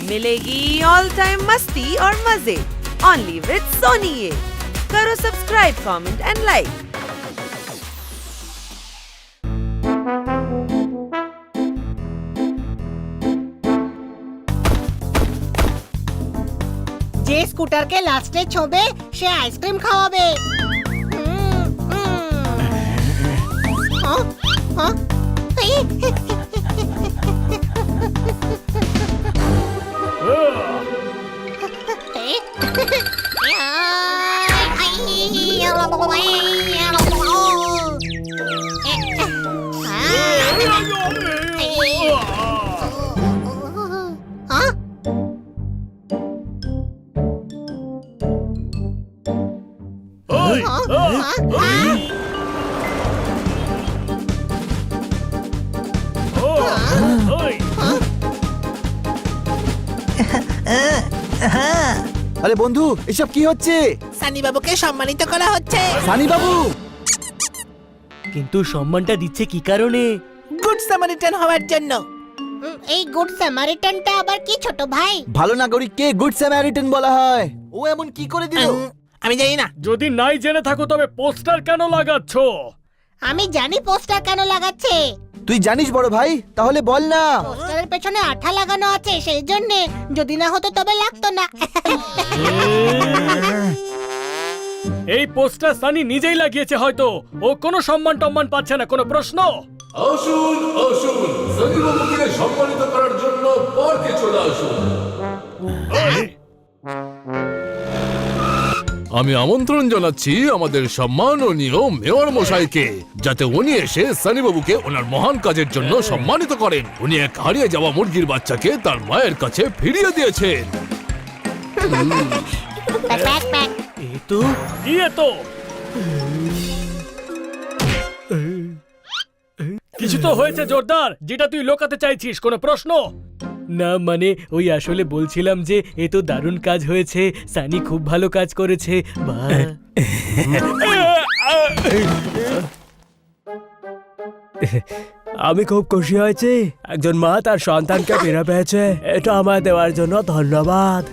मिलेगी all time मस्ती और मजे ओनली विद सोनी ये। करो सब्सक्राइब, कमेंट एंड लाइक। যে স্কুটারকে লাস্টে ছোবে সে আইসক্রিম খাওয়াবে। আরে বন্ধু, এসব কি হচ্ছে? সানি বাবুকে সম্মানিত করা হচ্ছে। সানি বাবু কিন্তু সম্মানটা দিচ্ছে কি কারণে? গুড স্যামারিটান হওয়ার জন্য। এই গুড স্যামারিটানটা আবার কি ছোট ভাই? ভালো নাগরিককে গুড স্যামারিটান বলা হয়। ও এমন কি করে দিল? আমি জানি না। যদি নাই জেনে থাকো তবে পোস্টার কেন লাগাচ্ছ? আমি জানি পোস্টার কেন লাগাচ্ছে। তুই জানিস বড় ভাই? তাহলে বল না। পোস্টারের পেছনে আঠা লাগানো আছে, সেই জন্য। যদি না হতো তবে লাগতো না। এই পোস্টার সানি নিজেই লাগিয়েছে হয়তো। ও কোনো সম্মান টম্মান পাচ্ছে না। কোনো প্রশ্ন? আসুন আসুন, সানি বাবুকে সম্মানিত করার জন্য পার্কে চলে আসুন। আমি আমন্ত্রণ জানাচ্ছি আমাদের সম্মাননীয় মেয়র মশাইকে, যাতে উনি এসে সানি বাবুকে ওনার মহান কাজের জন্য সম্মানিত করেন। উনি এক হারিয়ে যাওয়া মুরগির বাচ্চাকে তার মায়ের কাছে ফিরিয়ে দিয়েছেন। কিছু তো হয়েছে জোরদার, যেটা তুই লোকাতে চাইছিস। কোনো প্রশ্ন? না মানে ওই আসলে বলছিলাম যে এ তো দারুণ কাজ হয়েছে। সানি খুব ভালো কাজ করেছে। আমি খুব খুশি হয়েছি। একজন মা তার সন্তানকে ফিরে পেয়েছে। এটা আমায় দেওয়ার জন্য ধন্যবাদ।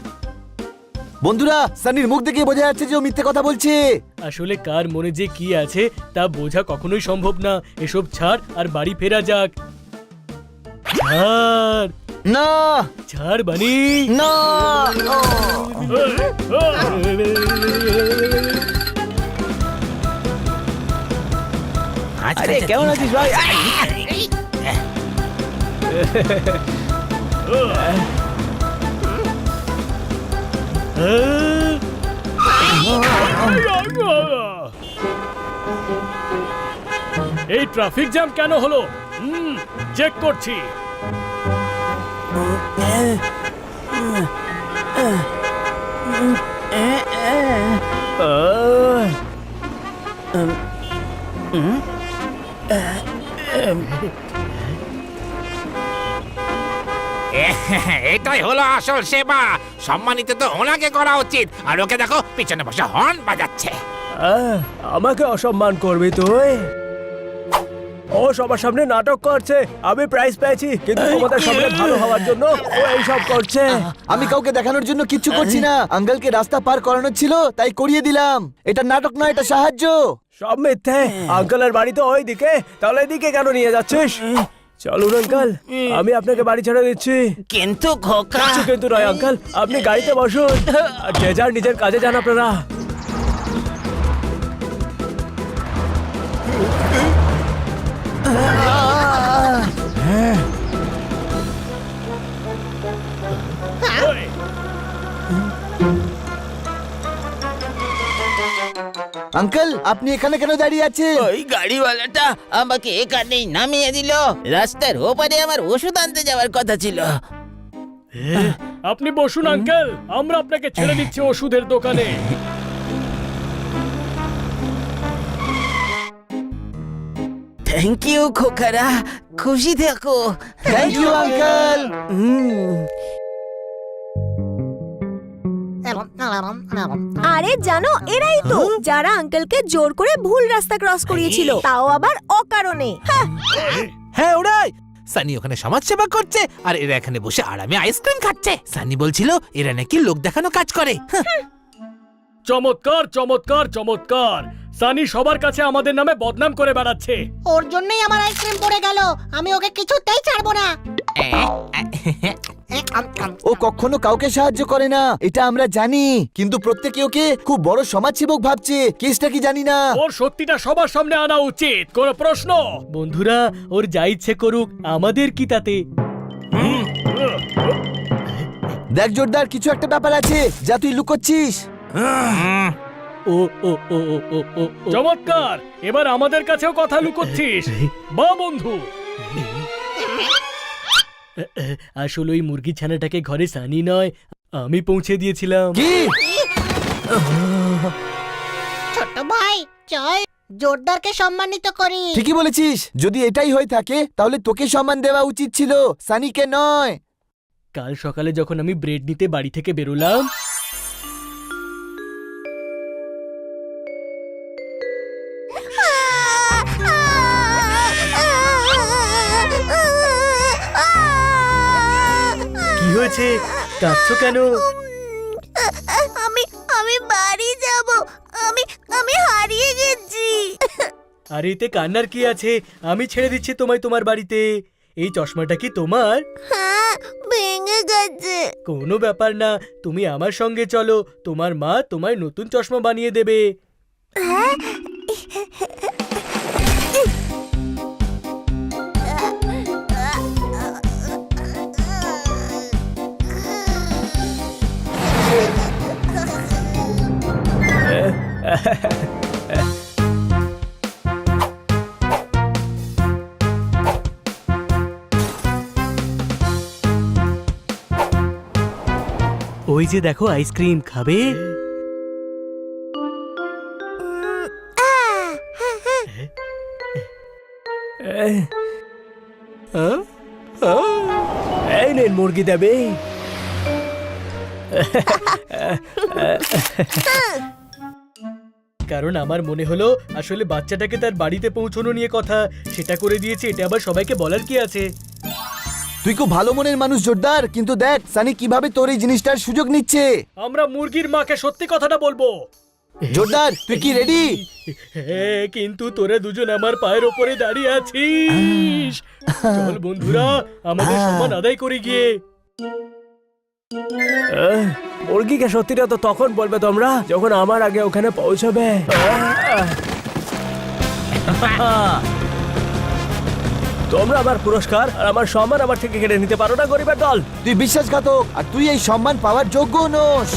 বন্ধুরা, সানির মুখ দেখে বোঝা যাচ্ছে যে ও মিথ্যে কথা বলছে। আসলে কার মনে যে কি আছে তা বোঝা কখনোই সম্ভব না। এসব ছাড় আর বাড়ি ফেরা যাক। ছাড় না ছাড় বানি না। আরে কেমন আছিস ভাই? এই ট্রাফিক জ্যাম কেন হলো? চেক করছি। এটাই হলো আসল সেবা। সম্মানিত তো ওনাকে করা উচিত। আর ওকে দেখো পিছনে বসে হর্ন বাজাচ্ছে। আমাকে অসম্মান করবি তুই? ও সবার সামনে নাটক করছে। আমি প্রাইজ পেয়েছি, কিন্তু তোমাদের সামনে ভালো হওয়ার জন্য ও এইসব করছে। আমি কাউকে দেখানোর জন্য কিচ্ছু করছি না। আঙ্কেলকে রাস্তা পার করানোর ছিল, তাই করিয়ে দিলাম। এটা নাটক নয়, এটা সাহায্য। সব মিথ্যে। আঙ্কেলের বাড়ি তো ওই দিকে, তাহলে এদিকে কেন নিয়ে যাচ্ছিস? চলুন আঙ্কেল, আমি আপনাকে বাড়ি ছেড়ে দিচ্ছি। কিন্তু খোকা। কিছু কিন্তু নয় আঙ্কেল, আপনি গাড়িতে বসুন। আর যে যার নিজের কাজে যান আপনারা। আঙ্কেল, আপনি এখানে কেন দাঁড়িয়ে আছেন? ওই গাড়িওয়ালাটা আমাকে এখানেই নামিয়ে দিল। রাস্তার ওপারে আমার ওষুধ আনতে যাওয়ার কথা ছিল। আপনি বসুন আঙ্কেল, আমরা আপনাকে ছেড়ে দিচ্ছি ওষুধের দোকানে। থ্যাংক ইউ খোকারা, খুশি থেকো। Thank you uncle. আরে জানো, এরাই তো যারা আঙ্কেলকে জোর করে ভুল রাস্তা ক্রস করিয়েছিল, তাও আবার অকারণে। হ্যাঁ ওরাই। সানি ওখানে সমাজ সেবা করছে আর এরা এখানে বসে আরামে আইসক্রিম খাচ্ছে। সানি বলছিল এরা নাকি লোক দেখানো কাজ করে। চমৎকার চমৎকার চমৎকার! সানি সবার কাছে আমাদের নামে বদনাম করে বেড়াচ্ছে। ওর জন্যই আমার আইসক্রিম পড়ে গেল, আমি ওকে কিছুতেই ছাড়বো না। ও কখনো কাউকে সাহায্য করে না, এটা আমরা জানি, কিন্তু প্রত্যেকে ওকে খুব বড় সমাজসেবক ভাবছে। কেসটা কি জানি না। ওর সত্যিটা সবার সামনে আনা উচিত, কোনো প্রশ্ন? বন্ধুরা, ওর যা ইচ্ছে করুক, আমাদের কি তাতে? দেখ জোরদার, কিছু একটা ব্যাপার আছে যা তুই লুকোচ্ছিস। ও ও ও ও ও ও চমৎকার! এবার আমাদের কাছেও কথা লুকোচ্ছিস। বা বন্ধু, আসলে ওই মুরগি ছানাটাকে ঘরে সানি নয়, আমি পৌঁছে দিয়েছিলাম। কি? ছোট ভাই চল জোরদারকে সম্মানিত করি। ঠিকই বলেছিস, যদি এটাই হয়ে থাকে তাহলে তোকে সম্মান দেওয়া উচিত ছিল, সানিকে নয়। কাল সকালে যখন আমি ব্রেড নিতে বাড়ি থেকে বেরোলাম, কি হয়েছে? কাঁদছো কেন? আমি আমি বাড়ি যাব, আমি আমি হারিয়ে গেছি। আর এতে কান্নার কি আছে? আমি ছেড়ে দিচ্ছি তোমায় তোমার বাড়িতে। এই চশমাটা কি তোমার? হ্যাঁ, ভেঙে গেছে। কোনো ব্যাপার না, তুমি আমার সঙ্গে চলো, তোমার মা তোমায় নতুন চশমা বানিয়ে দেবে। ওই যে দেখো, আইসক্রিম খাবে? এই নেন মুরগি দেবে। কারণ আমার মনে হলো আসলে বাচ্চাটাকে তার বাড়িতে পৌঁছানো নিয়ে কথা, সেটা করে দিয়েছে। এটা আবার সবাইকে বলার কি আছে? তুই খুব ভালো মনের মানুষ জোরদার, কিন্তু দেখ সানি কিভাবে তোর এই জিনিসটার সুযোগ নিচ্ছে। আমরা মুরগির মাকে সত্যি কথাটা বলবো। জোরদার, তুই কি রেডি? হ্যাঁ, কিন্তু তোরা দুজন আমার পায়ের ওপরে দাঁড়িয়ে আছিস। চল বন্ধুরা, আমাদের সম্মান আদায় করে গিয়ে। মুরগিকে সত্যিটা তো তখন বলবে তোমরা যখন আমার আগে ওখানে পৌঁছবে। তোমরা আমার পুরস্কার আর আমার সম্মান আমার থেকে কেড়ে নিতে পারো না, গরিবের দল। তুই বিশ্বাসঘাতক, আর তুই এই সম্মান পাওয়ার যোগ্য নোস।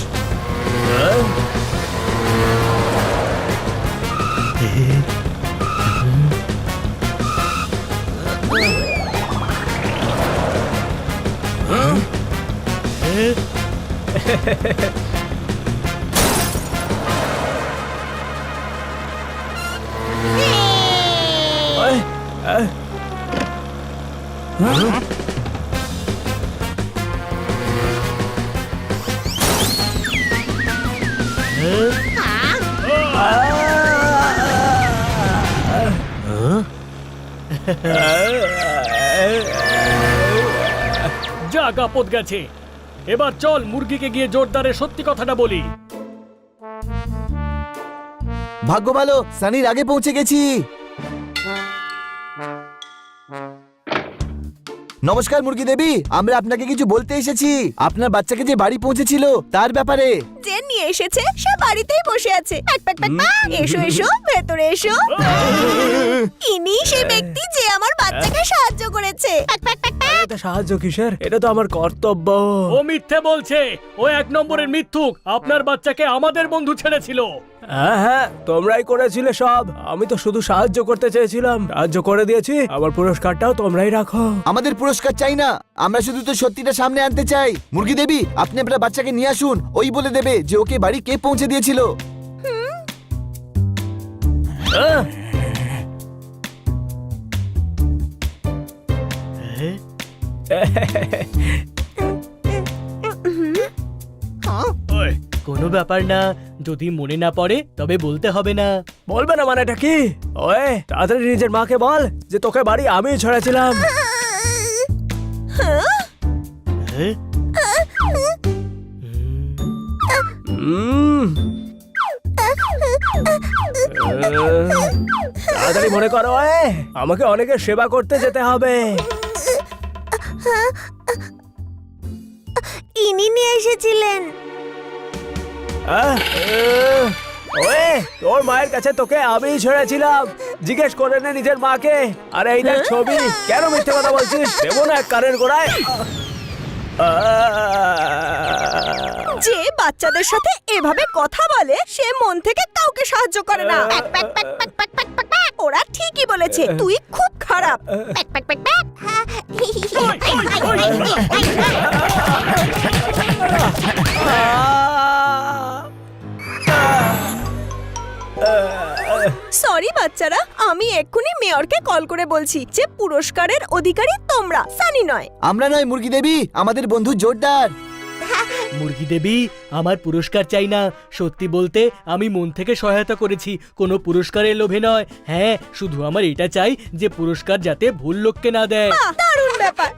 যাক, আপদ গেছে। এবার চল মুরগিকে গিয়ে জোরদারের সত্যি কথাটা বলি। ভাগ্য ভালো, সানির আগে পৌঁছে গেছি। নমস্কার মুরগি দেবী, আমরা আপনাকে কিছু বলতে এসেছি। আপনার বাচ্চাকে যে বাড়ি পৌঁছেছিল তার ব্যাপারে। যে নিয়ে এসেছে সে বাড়িতেই বসে আছে। Pack, pack, pack, pack. এসো এসো, ভেতরে এসো। ইনি সেই ব্যক্তি যে আমার বাচ্চাকে সাহায্য করেছে। Pack, pack, pack, pack. এটা সাহায্য কিসের? এটা তো আমার কর্তব্য। ও মিথ্যে বলছে, ও এক নম্বরের মিথ্যুক। আপনার বাচ্চাকে আমাদের বন্ধু ছেড়েছিল। হ্যাঁ হ্যাঁ, তোমরাই করেছিলে সব। আমি তো শুধু সাহায্য করতে চেয়েছিলাম, সাহায্য করে দিয়েছি। আমার পুরস্কারটাও তোমরাই রাখো। আমাদের পুরস্কার চাই না, আমরা শুধু তো সত্যিটা সামনে আনতে চাই। মুরগি দেবী, আপনি আপনার বাচ্চাকে নিয়ে আসুন, ওই বলে দেবে যে ওকে বাড়ি কে পৌঁছে দিয়েছিল। ওই, কোনো ব্যাপার না, যদি মনে না পড়ে তবে বলতে হবে না। বলবে না মানে এটা কি? ওয়ে, তাড়াতাড়ি নিজের মাকে বল যে তোকে বাড়ি আমি ছেড়েছিলাম। তাড়াতাড়ি মনে করো আমাকে অনেকের সেবা করতে যেতে হবে। ইনি নিয়ে এসেছিলেন। তোর মায়ের কাছে তোকে আমি ছেড়েছিলাম, জিজ্ঞেস করে নে নিজের মাকে। আর এই দেখ ছবি, কেন মিথ্যে কথা বলছিস? দেবো না এক কানের গোড়ায়। যে বাচ্চাদের সাথে এভাবে কথা বলে সে মন থেকে কাউকে সাহায্য করে না। ওরা ঠিকই বলেছে, তুই খুব খারাপ। সরি বাচ্চারা, আমি এক্ষুনি মেয়রকে কল করে বলছি যে পুরস্কারের অধিকারী তোমরা, সানি নয়। আমরা নয় মুরগি দেবী, আমাদের বন্ধু জোরদার। মুরগি দেবী, আমার পুরস্কার চাই না। সত্যি বলতে আমি মন থেকে সহায়তা করেছি, কোনো পুরস্কারের লোভে নয়। হ্যাঁ, শুধু আমার এটা চাই যে পুরস্কার যাতে ভুল লোককে না দেয়। দারুণ ব্যাপার।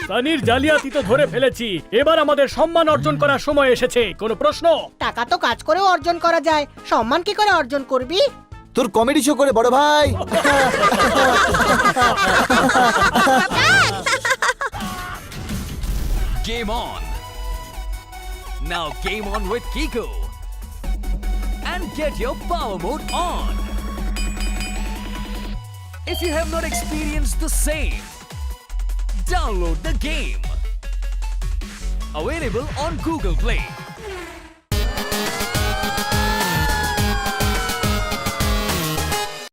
সানির জালিয়াতি তো ধরে ফেলেছি, এবার আমাদের সম্মান অর্জন করার সময় এসেছে। কোনো প্রশ্ন? টাকা তো কাজ করে অর্জন করা যায়, সম্মান কি করে অর্জন করবি? তোর কমেডি শো করে বড় ভাই। Game on! Now game on with Kiko! And get your power mode on! If you have not experienced the same, download the game! Available on Google Play.